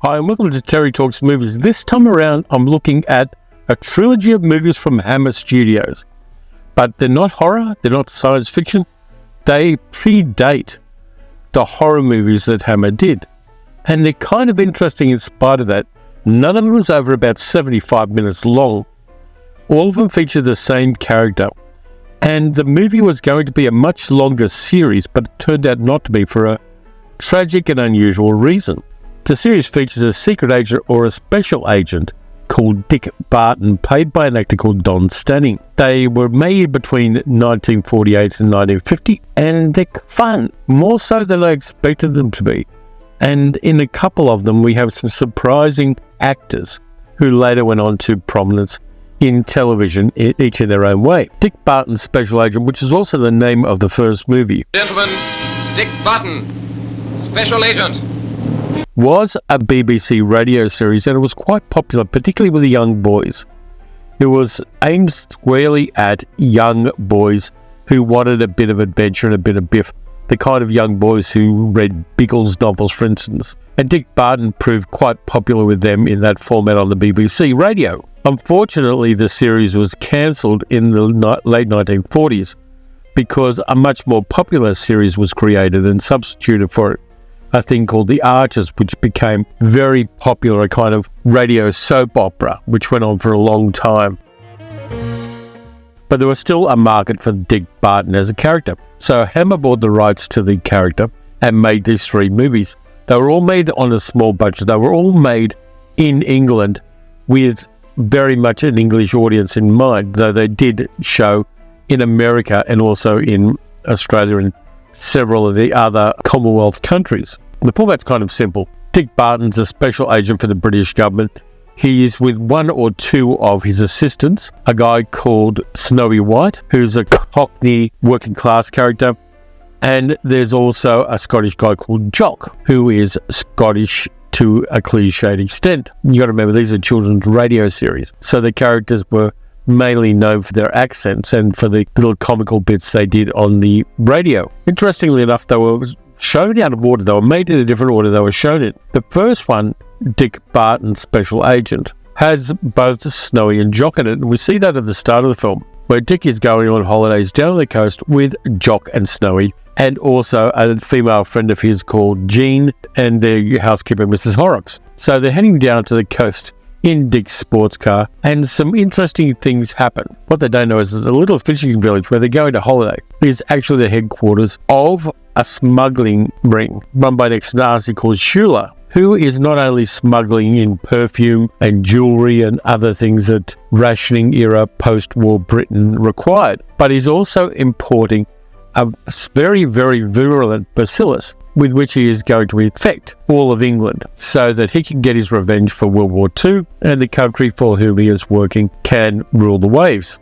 Hi, and welcome to Terry Talks Movies. This time around, I'm looking at a trilogy of movies from Hammer Studios. But they're not horror, they're not science fiction. They predate the horror movies that Hammer did. And they're kind of interesting in spite of that. None of them was over about 75 minutes long. All of them feature the same character. And the movie was going to be a much longer series, but it turned out not to be for a tragic and unusual reason. The series features a secret agent or a special agent called Dick Barton, played by an actor called Don Stanning. They were made between 1948 and 1950, and they're fun, more so than I expected them to be. And in a couple of them, we have some surprising actors who later went on to prominence in television, each in their own way. Dick Barton's Special Agent, which is also the name of the first movie. Gentlemen, Dick Barton, Special Agent, was a BBC radio series, and it was quite popular, particularly with the young boys. It was aimed squarely at young boys who wanted a bit of adventure and a bit of biff, the kind of young boys who read Biggles novels, for instance. And Dick Barton proved quite popular with them in that format on the BBC radio. Unfortunately, the series was cancelled in the late 1940s because a much more popular series was created and substituted for it. A thing called The Archers, which became very popular, a kind of radio soap opera, which went on for a long time. But there was still a market for Dick Barton as a character. So Hammer bought the rights to the character and made these three movies. They were all made on a small budget. They were all made in England with very much an English audience in mind, though they did show in America and also in Australia and several of the other Commonwealth countries. The format's kind of simple. Dick Barton's a special agent for the British government. He's with one or two of his assistants, a guy called Snowy White, who's a Cockney working class character, and there's also a Scottish guy called Jock, who is Scottish to a cliched extent. You got to remember, these are children's radio series, so the characters were mainly known for their accents and for the little comical bits they did on the radio. Interestingly enough, they were shown out of order. They were made in a different order they were shown in. The first one, Dick Barton's Special Agent, has both Snowy and Jock in it, and we see that at the start of the film, where Dick is going on holidays down on the coast with Jock and Snowy, and also a female friend of his called Jean and their housekeeper, Mrs. Horrocks. So they're heading down to the coast in Dick's sports car, and some interesting things happen. What they don't know is that the little fishing village where they're going to holiday is actually the headquarters of a smuggling ring run by an ex-Nazi called Schuyler, who is not only smuggling in perfume and jewellery and other things that rationing era post-war Britain required, but he's also importing a very, very virulent bacillus with which he is going to infect all of England so that he can get his revenge for World War II and the country for whom he is working can rule the waves.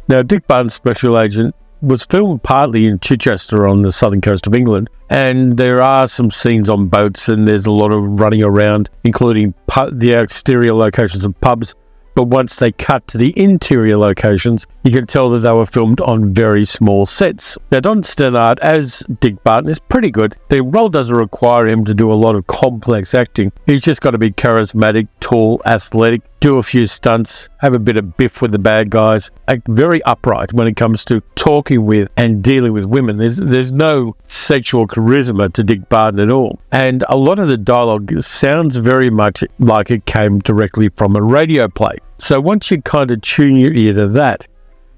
Now, Dick Barton's Special Agent was filmed partly in Chichester on the southern coast of England, and there are some scenes on boats and there's a lot of running around, including the exterior locations of pubs. But once they cut to the interior locations, you can tell that they were filmed on very small sets. Now, Don Stannard as Dick Barton is pretty good. The role doesn't require him to do a lot of complex acting. He's just got to be charismatic, tall, athletic, do a few stunts, have a bit of biff with the bad guys, act very upright when it comes to talking with and dealing with women. There's no sexual charisma to Dick Barton at all. And a lot of the dialogue sounds very much like it came directly from a radio play. So once you kind of tune your ear to that,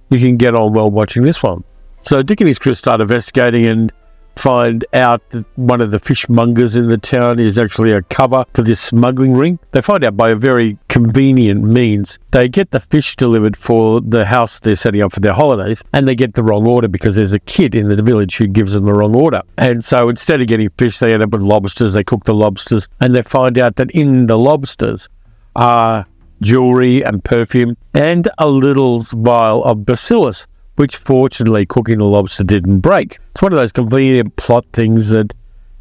you can get on well watching this one. So Dick and his crew start investigating and find out that one of the fishmongers in the town is actually a cover for this smuggling ring. They find out by a very convenient means. They get the fish delivered for the house they're setting up for their holidays, and they get the wrong order because there's a kid in the village who gives them the wrong order. And so instead of getting fish, they end up with lobsters. They cook the lobsters, and they find out that in the lobsters are jewelry and perfume and a little vial of bacillus, which fortunately cooking the lobster didn't break. It's one of those convenient plot things that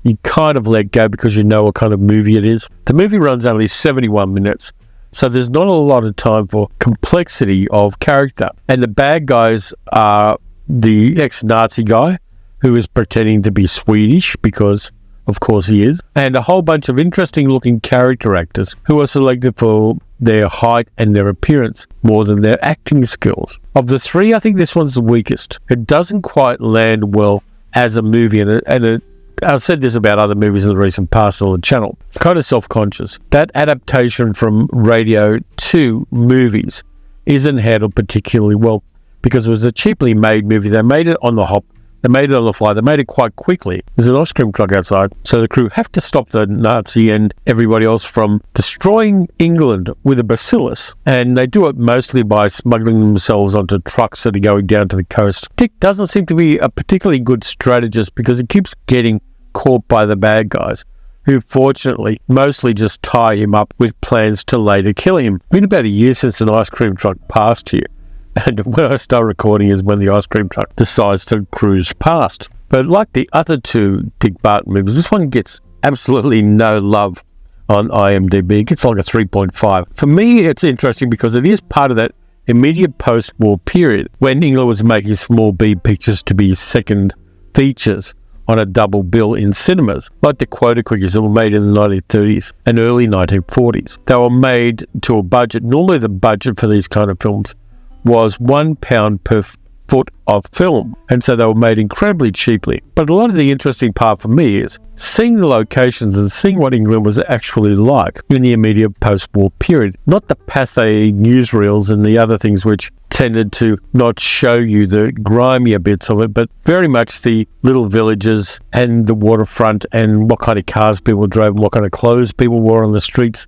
you kind of let go because you know what kind of movie it is. The movie runs only 71 minutes, so there's not a lot of time for complexity of character. And the bad guys are the ex-Nazi guy, who is pretending to be Swedish because, of course, he is, and a whole bunch of interesting-looking character actors who are selected for their height and their appearance more than their acting skills. Of the three, I think this one's the weakest. It doesn't quite land well as a movie, and I've said this about other movies in the recent past on the channel. It's kind of self-conscious. That adaptation from radio to movies isn't handled particularly well because it was a cheaply made movie. They made it on the hop. They made it on the fly. They made it quite quickly. There's an ice cream truck outside, so the crew have to stop the Nazi and everybody else from destroying England with a bacillus, and they do it mostly by smuggling themselves onto trucks that are going down to the coast. Dick doesn't seem to be a particularly good strategist because he keeps getting caught by the bad guys, who fortunately mostly just tie him up with plans to later kill him. It's been about a year since an ice cream truck passed here. And when I start recording is when the ice cream truck decides to cruise past. But like the other two Dick Barton movies, this one gets absolutely no love on IMDb. It gets like a 3.5. For me, it's interesting because it is part of that immediate post-war period when England was making small B pictures to be second features on a double bill in cinemas, like the quota quickies that were made in the 1930s and early 1940s. They were made to a budget. Normally the budget for these kind of films was £1 per foot of film, and so they were made incredibly cheaply. But a lot of the interesting part for me is seeing the locations and seeing what England was actually like in the immediate post-war period, not the passe newsreels and the other things which tended to not show you the grimier bits of it, but very much the little villages and the waterfront and what kind of cars people drove and what kind of clothes people wore on the streets.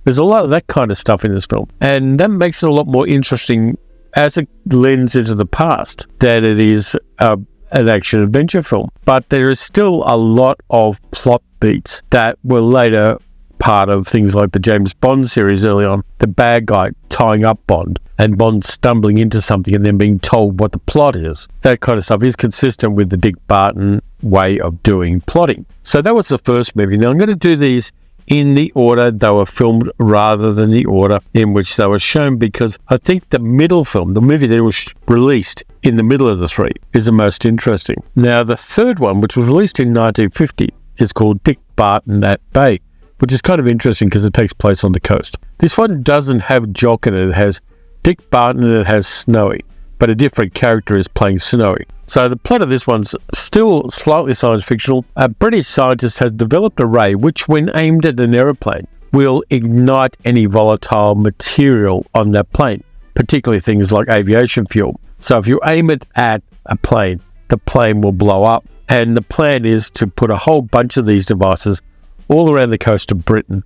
There's a lot of that kind of stuff in this film, and that makes it a lot more interesting as it lends into the past than it is an action-adventure film. But there is still a lot of plot beats that were later part of things like the James Bond series early on. The bad guy tying up Bond and Bond stumbling into something and then being told what the plot is. That kind of stuff is consistent with the Dick Barton way of doing plotting. So that was the first movie. Now I'm going to do these in the order they were filmed rather than the order in which they were shown, because I think the middle film, the movie that was released in the middle of the three, is the most interesting. Now the third one, which was released in 1950, is called Dick Barton at Bay, which is kind of interesting because it takes place on the coast. This one doesn't have Jock in it. It has Dick Barton and it has Snowy, but a different character is playing Snowy. So the plot of this one's still slightly science fictional. A British scientist has developed a ray which, when aimed at an aeroplane, will ignite any volatile material on that plane, particularly things like aviation fuel. So if you aim it at a plane, the plane will blow up. And the plan is to put a whole bunch of these devices all around the coast of Britain.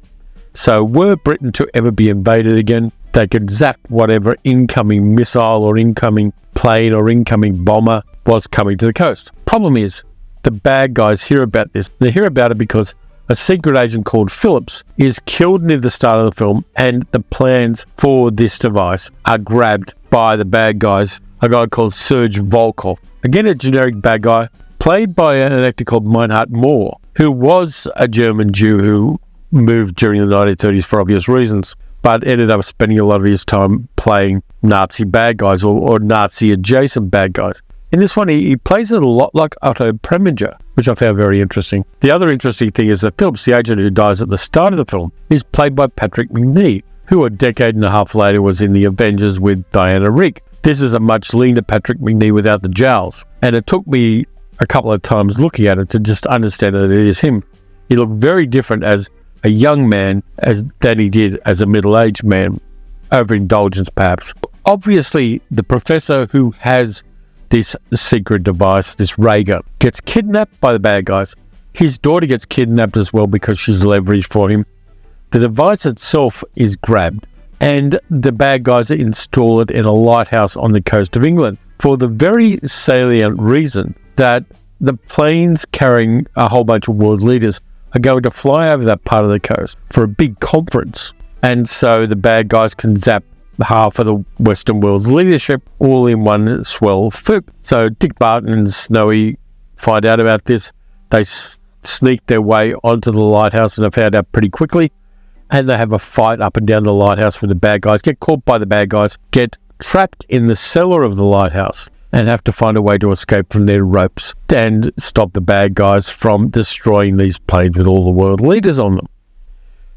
So were Britain to ever be invaded again, they could zap whatever incoming missile or incoming plane or incoming bomber was coming to the coast. Problem is, the bad guys hear about this. They hear about it because a secret agent called Phillips is killed near the start of the film, and the plans for this device are grabbed by the bad guys, a guy called Serge Volkov. Again, a generic bad guy, played by an actor called Meinhard Mohr, who was a German Jew who moved during the 1930s for obvious reasons, but ended up spending a lot of his time playing Nazi bad guys or Nazi-adjacent bad guys. In this one, he plays it a lot like Otto Preminger, which I found very interesting. The other interesting thing is that Phillips, the agent who dies at the start of the film, is played by Patrick Macnee, who a decade and a half later was in The Avengers with Diana Rigg. This is a much leaner Patrick Macnee without the jowls, and it took me a couple of times looking at it to just understand that it is him. He looked very different as a young man than he did as a middle-aged man, overindulgence perhaps. Obviously, the professor who has this secret device, this ray gun, gets kidnapped by the bad guys. His daughter gets kidnapped as well because she's leveraged for him. The device itself is grabbed, and the bad guys install it in a lighthouse on the coast of England for the very salient reason that the planes carrying a whole bunch of world leaders are going to fly over that part of the coast for a big conference. And so the bad guys can zap half of the Western world's leadership all in one swell foop. So Dick Barton and Snowy find out about this. They sneak their way onto the lighthouse and are found out pretty quickly. And they have a fight up and down the lighthouse with the bad guys, get caught by the bad guys, get trapped in the cellar of the lighthouse. and have to find a way to escape from their ropes and stop the bad guys from destroying these planes with all the world leaders on them.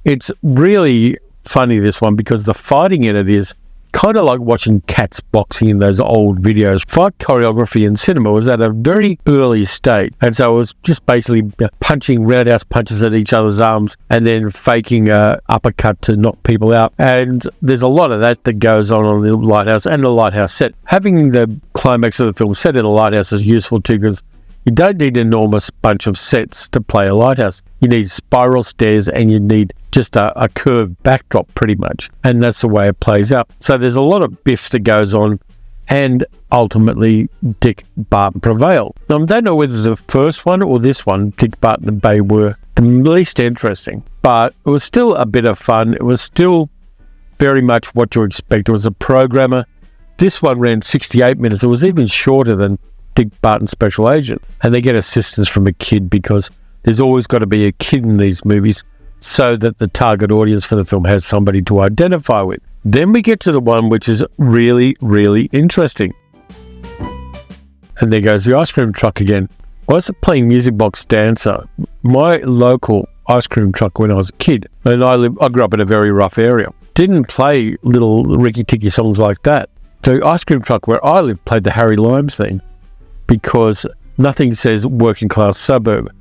It's really funny, this one, because the fighting in it is kind of like watching cats boxing in those old videos. Fight choreography in cinema was at a very early stage, and so it was just basically punching roundhouse punches at each other's arms and then faking a uppercut to knock people out. And there's a lot of that goes on the lighthouse and the lighthouse set. Having the climax of the film set in a lighthouse is useful too, because you don't need an enormous bunch of sets to play a lighthouse. You need spiral stairs and you need just a curved backdrop pretty much. And that's the way it plays out. So there's a lot of biff that goes on, and ultimately Dick Barton prevailed. Now, I don't know whether the first one or this one, Dick Barton At Bay, were the least interesting, but it was still a bit of fun. It was still very much what you expect. It was a programmer. This one ran 68 minutes. It was even shorter than Dick Barton Special Agent, and they get assistance from a kid, because there's always got to be a kid in these movies so that the target audience for the film has somebody to identify with. Then we get to the one which is really, really interesting. And there goes the ice cream truck again. I was playing Music Box Dancer, my local ice cream truck, when I was a kid, and I grew up in a very rough area. Didn't play little ricky-ticky songs like that. The ice cream truck where I lived played the Harry Limes theme, because nothing says working class suburb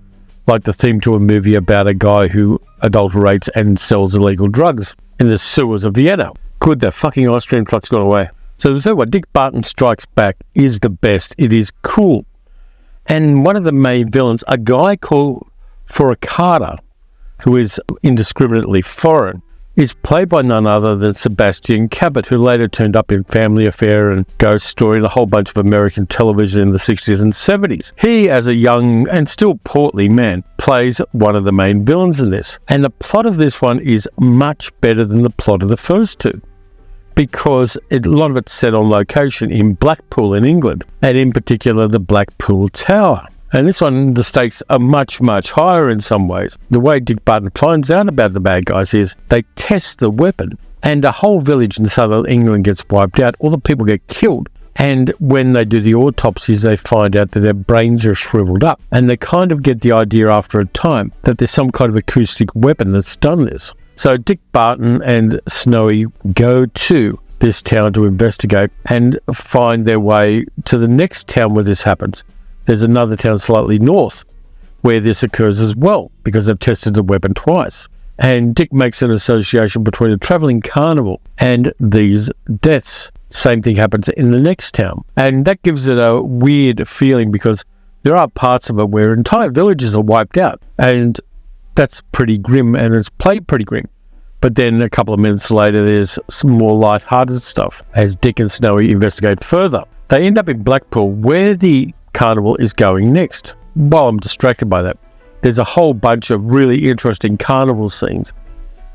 like the theme to a movie about a guy who adulterates and sells illegal drugs in the sewers of Vienna. Good, the fucking ice cream truck's gone away. So the what Dick Barton Strikes Back is the best. It is cool. And one of the main villains, a guy called Furacada, who is indiscriminately foreign, is played by none other than Sebastian Cabot, who later turned up in Family Affair and Ghost Story and a whole bunch of American television in the 60s and 70s. He, as a young and still portly man, plays one of the main villains in this. And the plot of this one is much better than the plot of the first two, because a lot of it's set on location in Blackpool in England, and in particular the Blackpool Tower. And this one, the stakes are much, much higher in some ways. The way Dick Barton finds out about the bad guys is they test the weapon, and a whole village in southern England gets wiped out. All the people get killed. And when they do the autopsies, they find out that their brains are shriveled up. And they kind of get the idea after a time that there's some kind of acoustic weapon that's done this. So Dick Barton and Snowy go to this town to investigate and find their way to the next town where this happens. There's another town slightly north where this occurs as well, because they've tested the weapon twice. And Dick makes an association between a travelling carnival and these deaths. Same thing happens in the next town. And that gives it a weird feeling, because there are parts of it where entire villages are wiped out. And that's pretty grim, and it's played pretty grim. But then a couple of minutes later, there's some more light-hearted stuff as Dick and Snowy investigate further. They end up in Blackpool, where the carnival is going next. While I'm distracted by that, there's a whole bunch of really interesting carnival scenes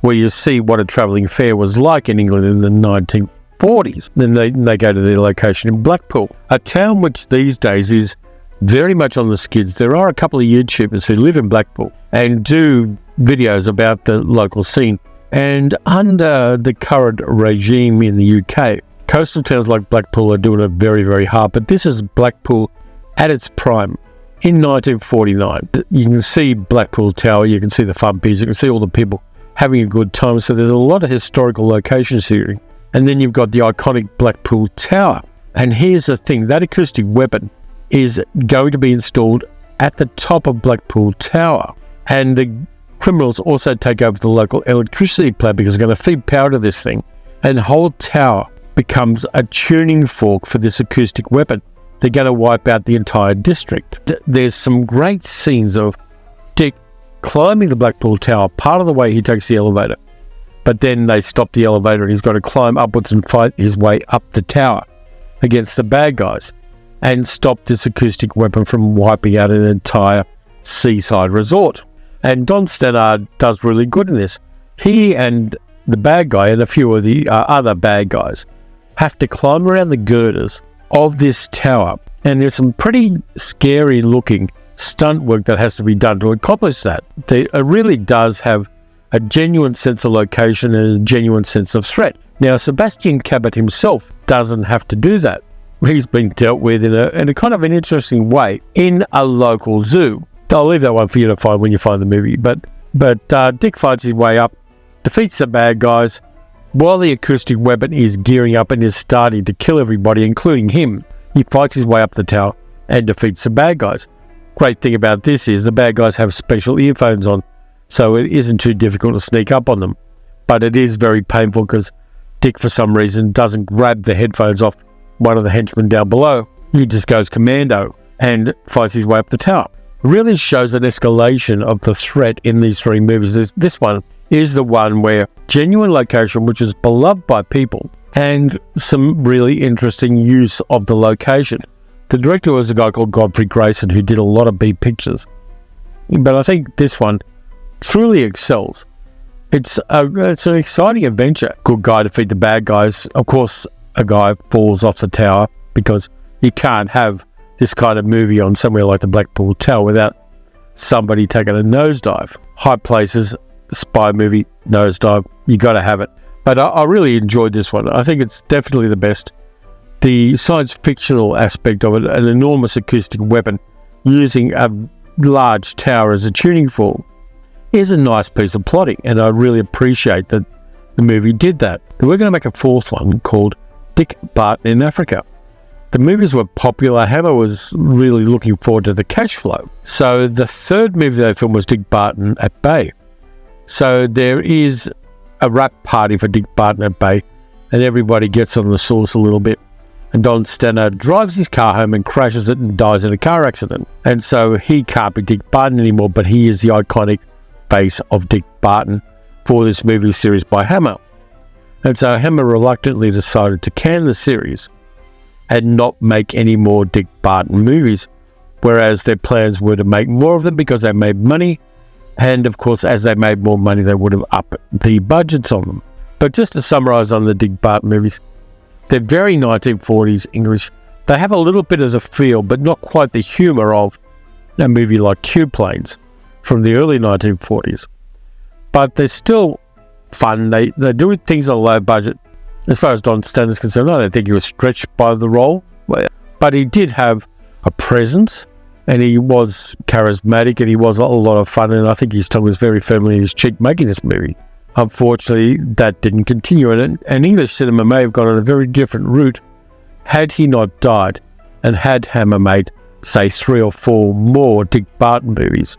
where you see what a travelling fair was like in England in the 1940s. Then they go to their location in Blackpool, a town which these days is very much on the skids. There are a couple of YouTubers who live in Blackpool and do videos about the local scene. And under the current regime in the UK, coastal towns like Blackpool are doing it very, very hard. But this is Blackpool at its prime in 1949. You can see Blackpool Tower, you can see the fun piers, you can see all the people having a good time. So there's a lot of historical locations here. And then you've got the iconic Blackpool Tower. And here's the thing, that acoustic weapon is going to be installed at the top of Blackpool Tower. And the criminals also take over the local electricity plant, because they're going to feed power to this thing. And the whole tower becomes a tuning fork for this acoustic weapon. They're going to wipe out the entire district. There's some great scenes of Dick climbing the Blackpool Tower. Part of the way he takes the elevator, but then they stop the elevator and he's got to climb upwards and fight his way up the tower against the bad guys and stop this acoustic weapon from wiping out an entire seaside resort. And Don Stannard does really good in this. He and the bad guy and a few of the other bad guys have to climb around the girders of this tower, and there's some pretty scary looking stunt work that has to be done to accomplish that. It really does have a genuine sense of location and a genuine sense of threat. Now, Sebastian Cabot himself doesn't have to do that. he's been dealt with in a kind of an interesting way in a local zoo. I'll leave that one for you to find when you find the movie. But Dick fights his way up, defeats the bad guys, while the acoustic weapon is gearing up and is starting to kill everybody, including him. He fights his way up the tower and defeats the bad guys. Great thing about this is the bad guys have special earphones on, so it isn't too difficult to sneak up on them. But it is very painful because Dick, for some reason, doesn't grab the headphones off one of the henchmen down below. He just goes commando and fights his way up the tower. It really shows an escalation of the threat in these three movies. This one is the one where genuine location, which is beloved by people, and some really interesting use of the location. The director was a guy called Godfrey Grayson, who did a lot of B pictures. But I think this one truly excels. It's an exciting adventure. Good guy defeat the bad guys. Of course, a guy falls off the tower because you can't have this kind of movie on somewhere like the Blackpool Tower without somebody taking a nosedive. High places, spy movie, nosedive, you got to have it. But I really enjoyed this one. I think it's definitely the best. The science fictional aspect of it, an enormous acoustic weapon using a large tower as a tuning fork, is a nice piece of plotting, and I really appreciate that the movie did that. We're going to make a fourth one called Dick Barton in Africa. The movies were popular. Hammer was really looking forward to the cash flow. So the third movie they filmed was Dick Barton at Bay. So there is a rap party for Dick Barton at Bay, and everybody gets on the sauce a little bit. And Don Stanner drives his car home and crashes it and dies in a car accident. And so he can't be Dick Barton anymore, but he is the iconic face of Dick Barton for this movie series by Hammer. And so Hammer reluctantly decided to can the series and not make any more Dick Barton movies, whereas their plans were to make more of them because they made money, and of course as they made more money they would have upped the budgets on them. But just to summarise on the Dick Barton movies, they're very 1940s English. They have a little bit of a feel, but not quite the humour of a movie like Q Planes from the early 1940s. But they're still fun. They're doing things on a low budget. As far as Don Stanner is concerned, I don't think he was stretched by the role, but he did have a presence, and he was charismatic, and he was a lot of fun, and I think his tongue was very firmly in his cheek making this movie. Unfortunately, that didn't continue, and English cinema may have gone on a very different route had he not died, and had Hammer made, say, 3 or 4 more Dick Barton movies,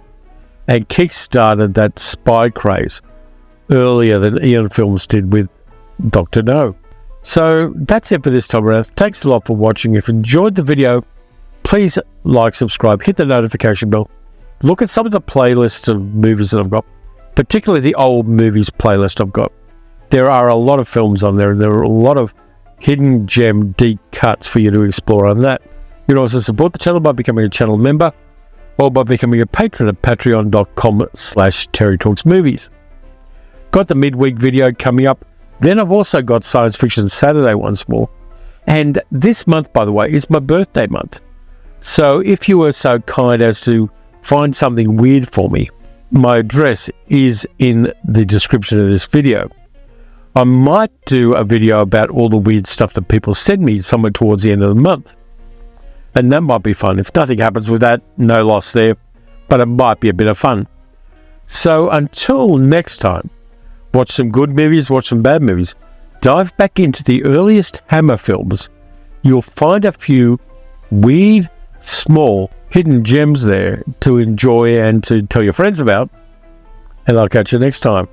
and kick-started that spy craze earlier than Eon Films did with Dr. No. So that's it for this time around. Thanks a lot for watching. If you enjoyed the video, please like, subscribe, hit the notification bell. Look at some of the playlists of movies that I've got, particularly the old movies playlist I've got. There are a lot of films on there, and there are a lot of hidden gem deep cuts for you to explore on that. You can also support the channel by becoming a channel member or by becoming a patron at patreon.com/TerryTalksMovies. Got the midweek video coming up. Then I've also got Science Fiction Saturday once more. And this month, by the way, is my birthday month. So if you were so kind as to find something weird for me, my address is in the description of this video. I might do a video about all the weird stuff that people send me somewhere towards the end of the month. And that might be fun. If nothing happens with that, no loss there. But it might be a bit of fun. So until next time, watch some good movies, watch some bad movies. Dive back into the earliest Hammer films. You'll find a few weird, small, hidden gems there to enjoy and to tell your friends about. And I'll catch you next time.